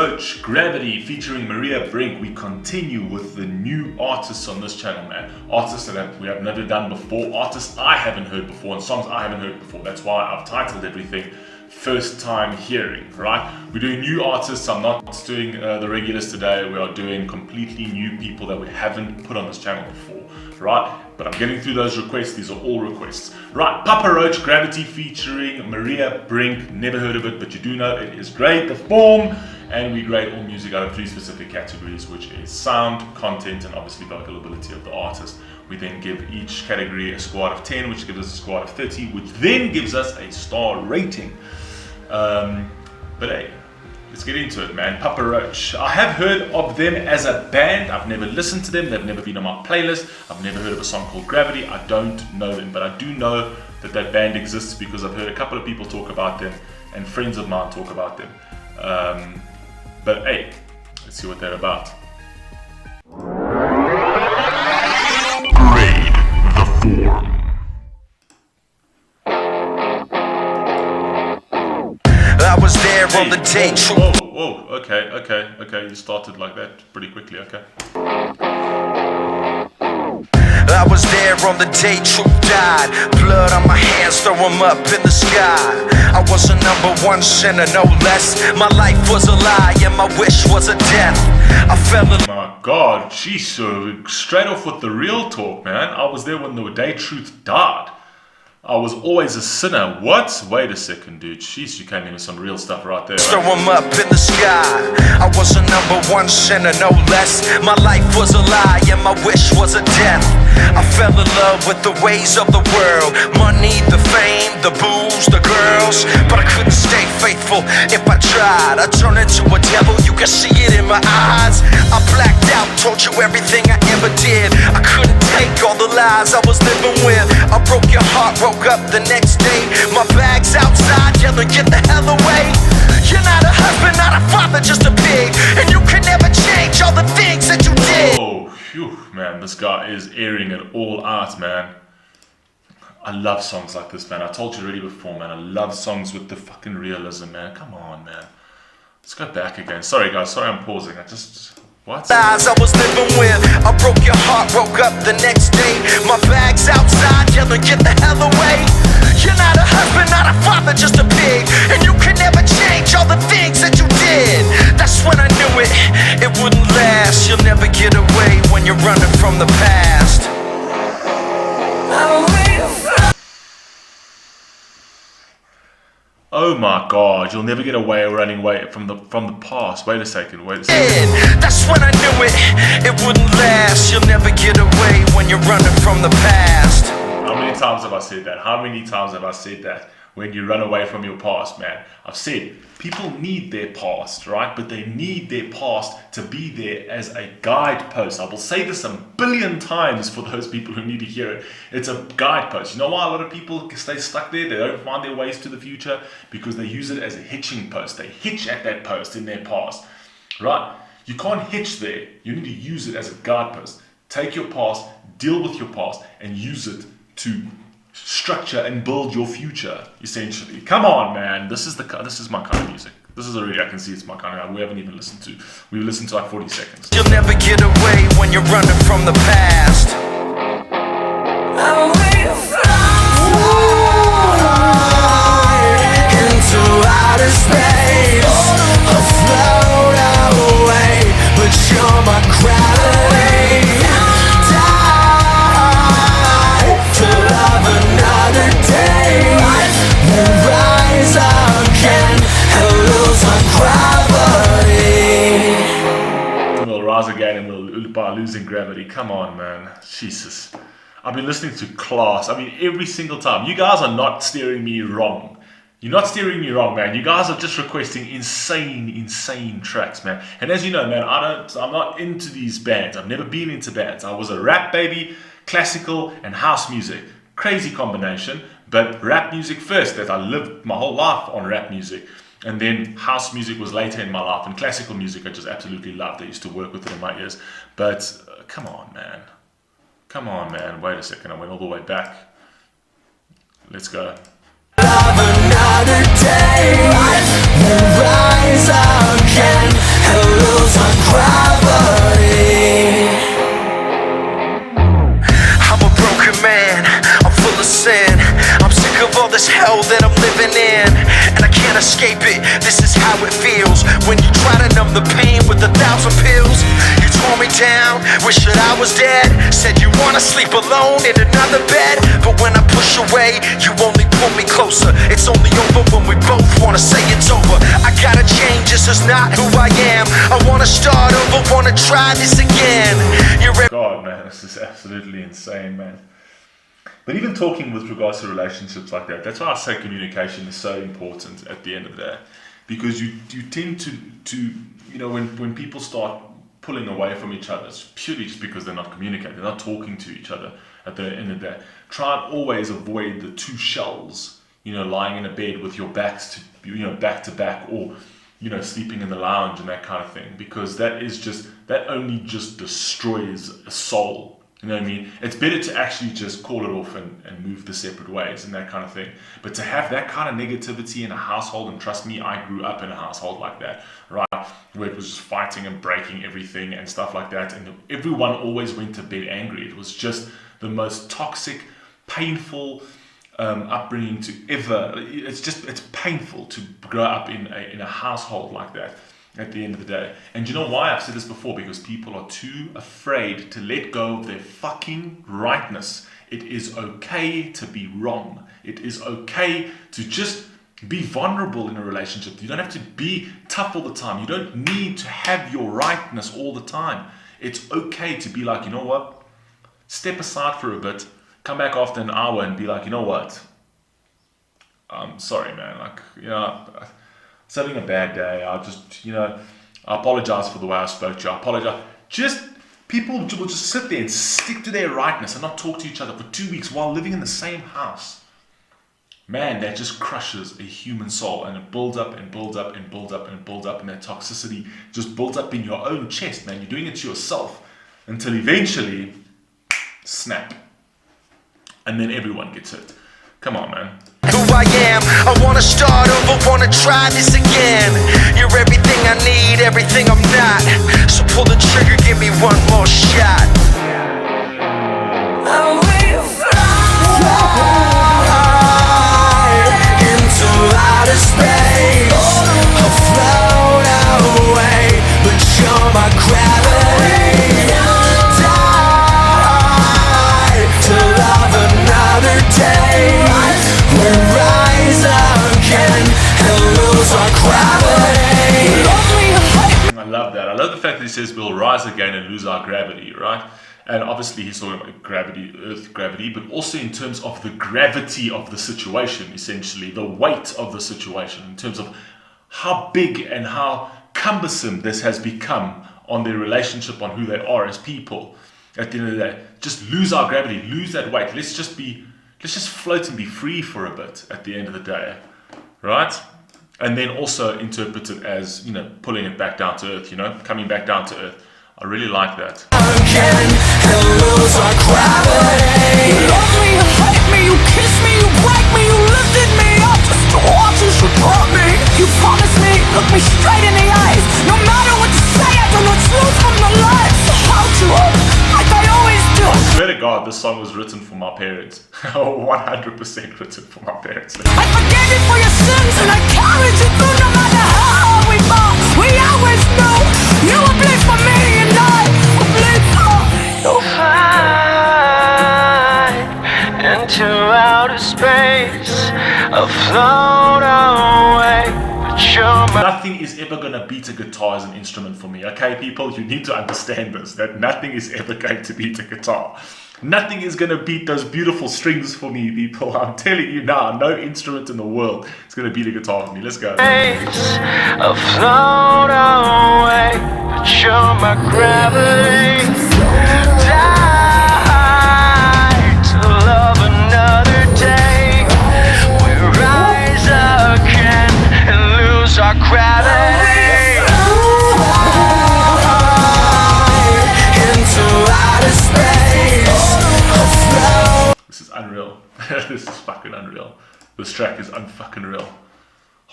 Roach, Gravity featuring Maria Brink. We continue with the new artists on this channel, man. Artists that we have never done before, artists I haven't heard before, and songs I haven't heard before. That's why I've titled everything First Time Hearing, right? We're doing new artists. I'm not doing the regulars today. We are doing completely new people that we haven't put on this channel before, right? But I'm getting through those requests. These are all requests. Right, Papa Roach, Gravity featuring Maria Brink. Never heard of it, but you do know it is great. The form, and we grade all music out of 3 specific categories, which is sound, content, and obviously vocal ability of the artist. We then give each category a score out of 10, which gives us a score out of 30, which then gives us a star rating. But hey, let's get into it, man. Papa Roach. I have heard of them as a band. I've never listened to them. They've never been on my playlist. I've never heard of a song called Gravity. I don't know them, but I do know that that band exists because I've heard a couple of people talk about them and friends of mine talk about them. But hey, let's see what they're about. Grade the form. I was there on the date. Whoa, okay. You started like that pretty quickly, okay. I was there on the day Truth died. Blood on my hands, throw 'em up in the sky. I was a #1 sinner, no less. My life was a lie and my wish was a death. I fell in. My God, she's so straight off with the real talk, man. I was there when the day Truth died. I was always a sinner. What? Wait a second, dude. Jeez, you came in with some real stuff right there. Throw 'em up in the sky. I was a #1 sinner, no less. My life was a lie and my wish was a death. I fell in love with the ways of the world. Money, the fame, the booze, the girls. But I couldn't stay faithful if I tried. I turned into a devil, you can see it in my eyes. I blacked out, told you everything I ever did. I couldn't take all the lies I was living with. I broke your heart, woke up the next day. My bag's outside, yelling, get the hell away. You're not a husband, not a father, just a pig. And you can never change all the things that you did. Oh, phew, man, this guy is airing it all out, man. I love songs like this, man. I told you already before, man. I love songs with the fucking realism, man. Come on, man. Let's go back again. Sorry, guys. Sorry I'm pausing. What? Lies I was living with. I broke your heart, woke up the next day. My bag's outside, yelling, get the hell away. You're not a husband, not a father, just a pig. And you can never change all the things that you did. That's when I knew it wouldn't last. You'll never get away when you're running from the past. Oh my God, you'll never get away running away from the past. Wait a second. That's when I knew it wouldn't last. You'll never get away when you're running from the past. How many times have I said that? How many times have I said that? When you run away from your past, man. I've said people need their past, right? But they need their past to be there as a guidepost. I will say this 1,000,000,000 times for those people who need to hear it. It's a guidepost. You know why a lot of people stay stuck there? They don't find their ways to the future because they use it as a hitching post. They hitch at that post in their past, right? You can't hitch there. You need to use it as a guidepost. Take your past, deal with your past, and use it to structure and build your future, essentially. Come on, man. This is my kind of music. This is already, I can see it's my kind of, we haven't even listened to. We've listened to like 40 seconds. You'll never get away when you're running from the past. Into outer space, afloat away, but you're my gravity. We'll rise again and we'll by losing gravity. Come on, man. Jesus. I've been listening to Class. I mean, every single time. You guys are not steering me wrong. You're not steering me wrong, man. You guys are just requesting insane tracks, man. And as you know, man, I'm not into these bands. I've never been into bands. I was a rap baby, classical and house music. Crazy combination, but rap music first. That I lived my whole life on rap music. And then house music was later in my life, and classical music I just absolutely loved. I used to work with it in my ears. But come on, man. Come on, man. Wait a second. I went all the way back. Let's go. Another day, rise again. and lose our gravity. I'm a broken man, I'm full of sin. I'm sick of all this hell that I'm living in, and I can't escape it. This is how it feels when you try to numb the pain with 1,000 pills. You tore me down, wish that I was dead. Said you wanna sleep alone in another bed, but when I push away, you only pull me closer. It's only over when we both wanna say it's over. I gotta change, this is not who I am. I wanna start over, wanna try this again. God, man, this is absolutely insane, man. But even talking with regards to relationships like that, that's why I say communication is so important at the end of the day. Because you tend to you know, when people start pulling away from each other, it's purely just because they're not communicating, they're not talking to each other at the end of the day. Try and always avoid the two shells, you know, lying in a bed with your backs to, you know, back to back, or, you know, sleeping in the lounge and that kind of thing, because that only just destroys a soul. You know what I mean? It's better to actually just call it off and move the separate ways and that kind of thing. But to have that kind of negativity in a household, and trust me, I grew up in a household like that, right? Where it was just fighting and breaking everything and stuff like that. And everyone always went to bed angry. It was just the most toxic, painful upbringing to ever. It's painful to grow up in a household like that at the end of the day. And you know why? I've said this before, because people are too afraid to let go of their fucking rightness. It is okay to be wrong. It is okay to just be vulnerable in a relationship. You don't have to be tough all the time. You don't need to have your rightness all the time. It's okay to be like, you know what? Step aside for a bit, come back after an hour and be like, you know what? I'm sorry, man. Like, you know, having a bad day. I just, you know, I apologize for the way I spoke to you. I apologize. Just, people will just sit there and stick to their rightness and not talk to each other for 2 weeks while living in the same house. Man, that just crushes a human soul, and it builds up and builds up and builds up and builds up, and that toxicity just builds up in your own chest, man. You're doing it to yourself until eventually, snap. And then everyone gets hurt. Come on, man. Who I am, I wanna start over, wanna try this again. You're everything I need, everything I'm not. So pull the trigger, give me one more shot. I will fly into outer space. I'll float away, but you're my gravity. Die to love another day. We'll rise again and lose our gravity. I love that. I love the fact that he says we'll rise again and lose our gravity, right? And obviously he's talking about gravity, earth gravity, but also in terms of the gravity of the situation, essentially, the weight of the situation, in terms of how big and how cumbersome this has become on their relationship, on who they are as people. At the end of the day, just lose our gravity, lose that weight. Let's just float and be free for a bit at the end of the day, right? And then also interpret it as, you know, pulling it back down to earth, you know, coming back down to earth. I really like that. Again, and lose our gravity. You love me, you hate me, you kiss me, you break me, you lifted me up just to watch you support me. You promised me, look me straight in the eyes. No matter what you say, I do not choose from the lies. So how to up, like I always do. I swear to God, this song was written for my parents. 100% written for my parents. I forgave you for your sins, and I carried you through no matter how we fought. We always knew you would bleed for me, and I would bleed for you. Fly into outer space, afloat away. Nothing is ever going to beat a guitar as an instrument for me, okay, people? You need to understand this, that nothing is ever going to beat a guitar. Nothing is going to beat those beautiful strings for me, people. I'm telling you now, no instrument in the world is going to beat a guitar for me. Let's go. Afloat away, but you're my gravity. Die to love another day. We rise again and lose our gravity. Into outer space. This is unreal. This is fucking unreal. This track is unfucking real.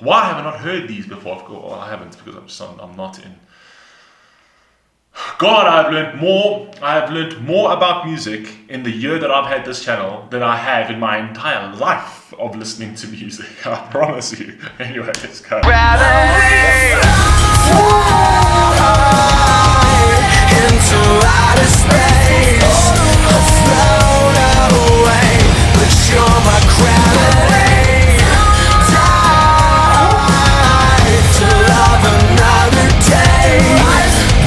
Why have I not heard these before? Well, I haven't, because I'm not in God, I have learned more about music in the year that I've had this channel than I have in my entire life of listening to music. I promise you. Anyway, let's go. Into outer space, float away, but you're my gravity. Die to love another day.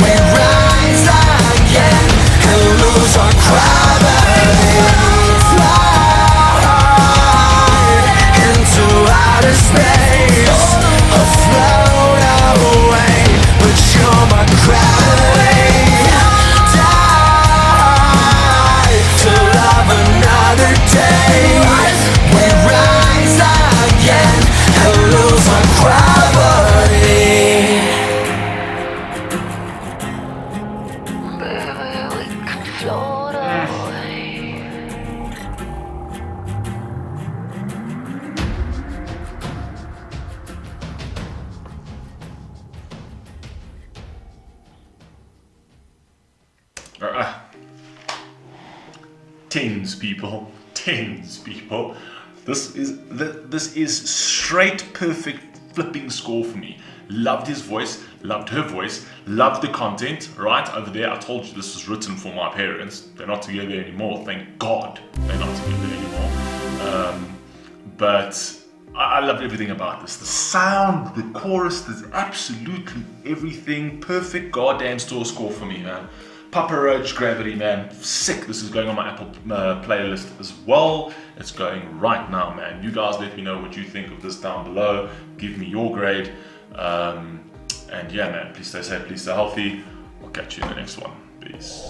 We rise again and lose our gravity. Fly into outer space, float away, but you're my gravity. Tens people. This is straight perfect flipping score for me. Loved his voice, loved her voice, loved the content. Right over there, I told you this was written for my parents. They're not together anymore. Thank God they're not together anymore. But I loved everything about this. The sound, the chorus, there's absolutely everything. Perfect goddamn score for me, man. Papa Roach, Gravity, man, sick. This is going on my Apple playlist as well. It's going right now, man. You guys let me know what you think of this down below. Give me your grade. And yeah, man, please stay safe, please stay healthy. I'll catch you in the next one. Peace.